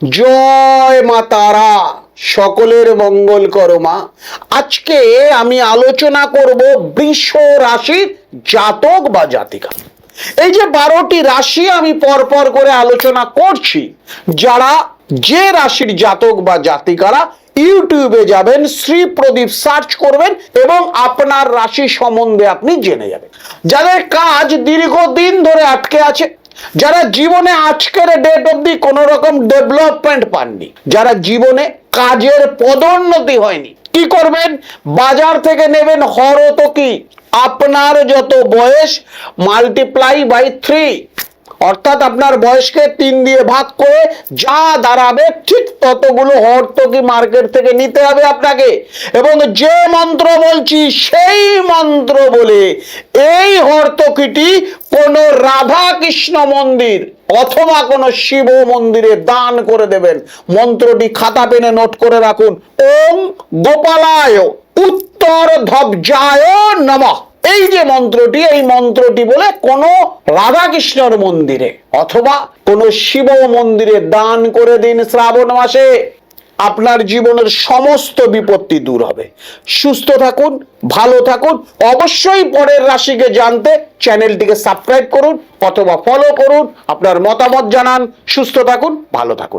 জয় মা তারা, সকলের মঙ্গল করো মা। আজকে আমি আলোচনা করব বৃষ রাশির জাতক বা জাতিকা। এই যে 12টি রাশি আমি পরপর করে আলোচনা করছি, যারা যে রাশির জাতক বা জাতিকারা ইউটিউবে যাবেন, শ্রী প্রদীপ সার্চ করবেন এবং আপনার রাশি সম্বন্ধে আপনি জেনে যাবেন। যাদের কাজ দীর্ঘদিন ধরে আটকে আছে, যারা জীবনে আজকের ডেট অবধি কোন রকম ডেভেলপমেন্ট পাননি, যারা জীবনে কাজের পদোন্নতি হয়নি, কি করবেন? বাজার থেকে নেবেন হরতকি, আপনার যত বয়স মাল্টিপ্লাই বাই 3, অর্থাৎ আপনার বয়সকে 3 দিয়ে ভাগ করে যা দাঁড়াবে ঠিক ততগুলো হরতকি মার্কেট থেকে নিতে হবে আপনাকে। এবং যে মন্ত্র বলছি সেই মন্ত্র বলে এই হরতকিটি কোন রাধা কৃষ্ণ মন্দির অথবা কোন শিব মন্দিরে দান করে দেবেন। মন্ত্রটি খাতা পেনে নোট করে রাখুন। ওম গোপালায় উত্তর ধ্বজায় নমঃ। এই যে মন্ত্রটি, এই মন্ত্রটি বলে কোন রাধাকৃষ্ণর মন্দিরে অথবা কোন শিব মন্দিরে দান করে দিন শ্রাবণ মাসে। আপনার জীবনের সমস্ত বিপত্তি দূর হবে। সুস্থ থাকুন, ভালো থাকুন। অবশ্যই পরের রাশিকে জানতে চ্যানেলটিকে সাবস্ক্রাইব করুন অথবা ফলো করুন। আপনার মতামত জানান। সুস্থ থাকুন, ভালো থাকুন।